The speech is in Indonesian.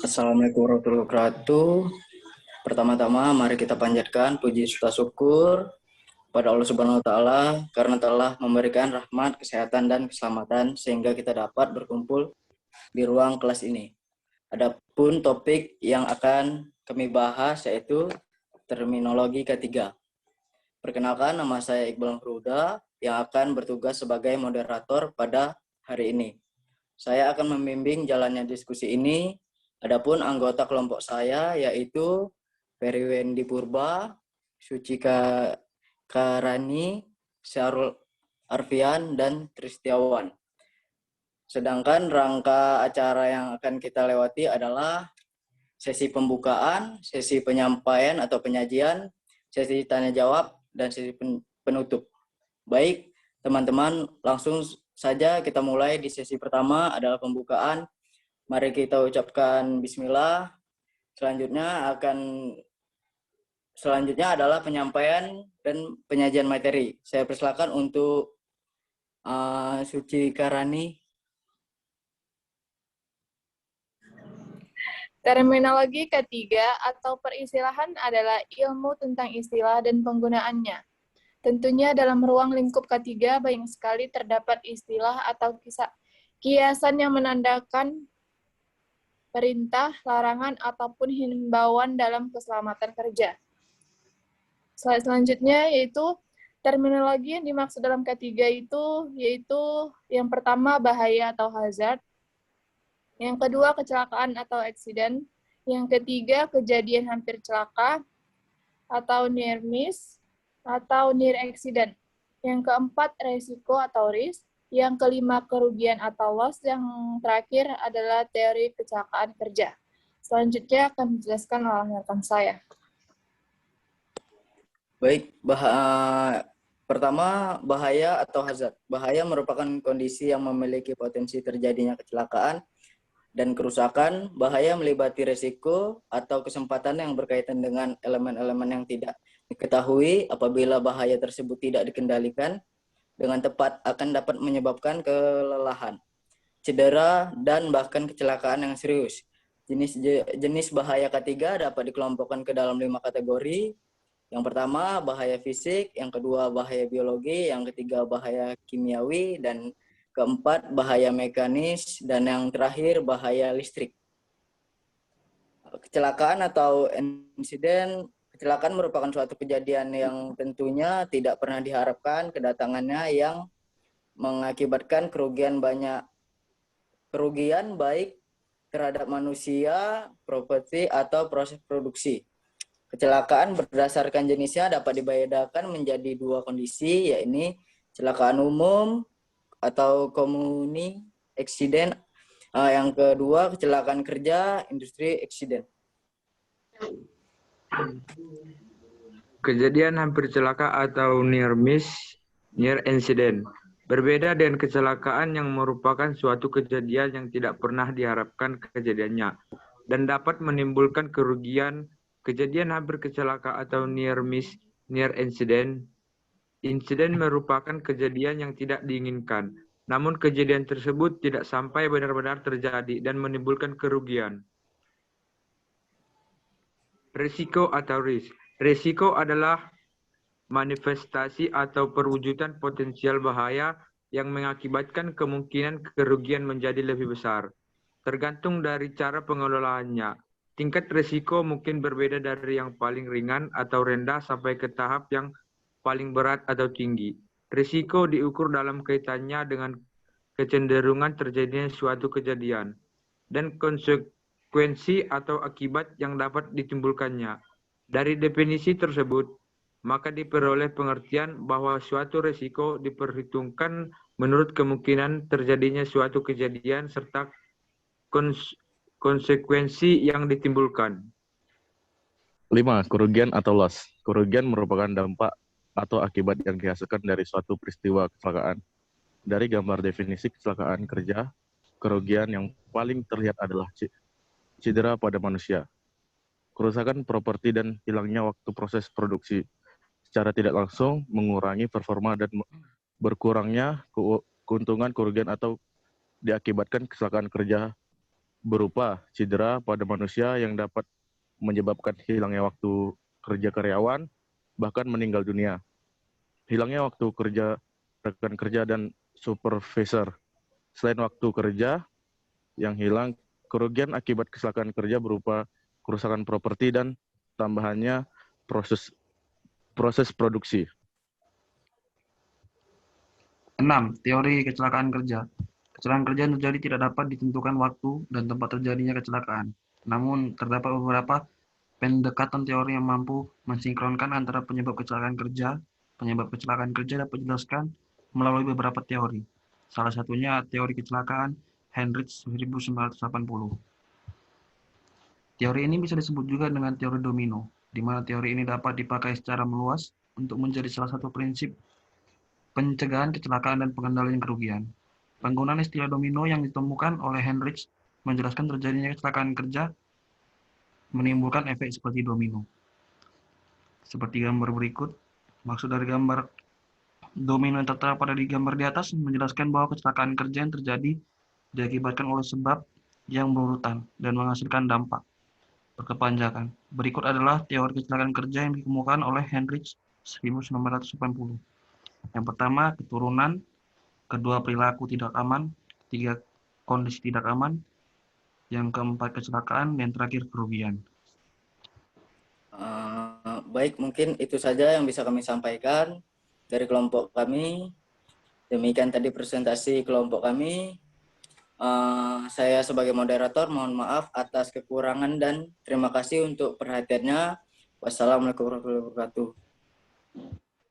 Assalamualaikum warahmatullahi wabarakatuh. Pertama-tama mari kita panjatkan puji serta syukur pada Allah Subhanahu wa taala karena telah memberikan rahmat, kesehatan dan keselamatan sehingga kita dapat berkumpul di ruang kelas ini. Adapun topik yang akan kami bahas yaitu terminologi ketiga. Perkenalkan, nama saya Iqbal Huda yang akan bertugas sebagai moderator pada hari ini. Saya akan membimbing jalannya diskusi ini. Adapun anggota kelompok saya yaitu Ferry Wendy Purba, Sucika Karani, Syarul Arfian, dan Tristiawan. Sedangkan rangka acara yang akan kita lewati adalah sesi pembukaan, sesi penyampaian atau penyajian, sesi tanya jawab, dan sesi penutup. Baik, teman-teman, langsung saja kita mulai di sesi pertama adalah pembukaan. Mari kita ucapkan bismillah. Selanjutnya adalah penyampaian dan penyajian materi. Saya persilakan untuk Suci Karani. Terminologi ketiga atau peristilahan adalah ilmu tentang istilah dan penggunaannya. Tentunya dalam ruang lingkup ketiga banyak sekali terdapat istilah atau kiasan yang menandakan perintah, larangan, ataupun himbauan dalam keselamatan kerja. Slide selanjutnya yaitu terminologi yang dimaksud dalam ketiga itu yaitu yang pertama bahaya atau hazard, yang kedua kecelakaan atau accident, yang ketiga kejadian hampir celaka atau near miss atau near accident, yang keempat resiko atau risk, yang kelima kerugian atau loss, yang terakhir adalah teori kecelakaan kerja. Selanjutnya akan dijelaskan oleh rekan saya. Baik, pertama bahaya atau hazard. Bahaya merupakan kondisi yang memiliki potensi terjadinya kecelakaan dan kerusakan. Bahaya melibatkan risiko atau kesempatan yang berkaitan dengan elemen-elemen yang tidak diketahui. Apabila bahaya tersebut tidak dikendalikan dengan tepat akan dapat menyebabkan kelelahan, cedera, dan bahkan kecelakaan yang serius. Jenis bahaya ketiga dapat dikelompokkan ke dalam 5 kategori. Yang pertama bahaya fisik, yang kedua bahaya biologi, yang ketiga bahaya kimiawi, dan keempat bahaya mekanis, dan yang terakhir bahaya listrik. Kecelakaan atau insiden. Kecelakaan merupakan suatu kejadian yang tentunya tidak pernah diharapkan kedatangannya yang mengakibatkan kerugian baik terhadap manusia, properti, atau proses produksi. Kecelakaan berdasarkan jenisnya dapat dibedakan menjadi dua kondisi, yaitu kecelakaan umum atau community accident. Yang kedua kecelakaan kerja, industri accident. Kejadian hampir celaka atau near miss, near incident. Berbeda dengan kecelakaan yang merupakan suatu kejadian yang tidak pernah diharapkan kejadiannya dan dapat menimbulkan kerugian. Kejadian hampir celaka atau near miss, near incident. Insiden merupakan kejadian yang tidak diinginkan, namun kejadian tersebut tidak sampai benar-benar terjadi dan menimbulkan kerugian. Risiko atau risk. Risiko adalah manifestasi atau perwujudan potensial bahaya yang mengakibatkan kemungkinan kerugian menjadi lebih besar. Tergantung dari cara pengelolaannya. Tingkat risiko mungkin berbeda dari yang paling ringan atau rendah sampai ke tahap yang paling berat atau tinggi. Risiko diukur dalam kaitannya dengan kecenderungan terjadinya suatu kejadian dan konsekuensi atau akibat yang dapat ditimbulkannya. Dari definisi tersebut, maka diperoleh pengertian bahwa suatu risiko diperhitungkan menurut kemungkinan terjadinya suatu kejadian serta konsekuensi yang ditimbulkan. 5. Kerugian atau loss. Kerugian merupakan dampak atau akibat yang dihasilkan dari suatu peristiwa kecelakaan. Dari gambar definisi kecelakaan kerja, kerugian yang paling terlihat adalah cedera pada manusia, kerusakan properti dan hilangnya waktu proses produksi. Secara tidak langsung mengurangi performa dan berkurangnya keuntungan kerugian atau diakibatkan kecelakaan kerja berupa cedera pada manusia yang dapat menyebabkan hilangnya waktu kerja karyawan, bahkan meninggal dunia. Hilangnya waktu kerja rekan kerja dan supervisor. Selain waktu kerja yang hilang, kerugian akibat kecelakaan kerja berupa kerusakan properti dan tambahannya proses produksi. 6. Teori kecelakaan kerja. Kecelakaan kerja terjadi tidak dapat ditentukan waktu dan tempat terjadinya kecelakaan. Namun, terdapat beberapa pendekatan teori yang mampu mensinkronkan antara penyebab kecelakaan kerja. Penyebab kecelakaan kerja dapat dijelaskan melalui beberapa teori. Salah satunya teori kecelakaan Heinrich 1980. Teori ini bisa disebut juga dengan teori domino, di mana teori ini dapat dipakai secara meluas untuk menjadi salah satu prinsip pencegahan kecelakaan dan pengendalian kerugian. Penggunaan istilah domino yang ditemukan oleh Heinrich menjelaskan terjadinya kecelakaan kerja menimbulkan efek seperti domino. Seperti gambar berikut, maksud dari gambar domino yang tertera pada di gambar di atas menjelaskan bahwa kecelakaan kerja yang terjadi diakibatkan oleh sebab yang berurutan dan menghasilkan dampak berkepanjangan. Berikut adalah teori kecelakaan kerja yang dikemukakan oleh Heinrich 1980. Yang pertama, keturunan. Kedua, perilaku tidak aman. Ketiga, kondisi tidak aman. Yang keempat, kecelakaan. Dan terakhir, kerugian. Baik, mungkin itu saja yang bisa kami sampaikan dari kelompok kami. Demikian tadi presentasi kelompok kami. Saya sebagai moderator mohon maaf atas kekurangan dan terima kasih untuk perhatiannya. Wassalamualaikum warahmatullahi wabarakatuh.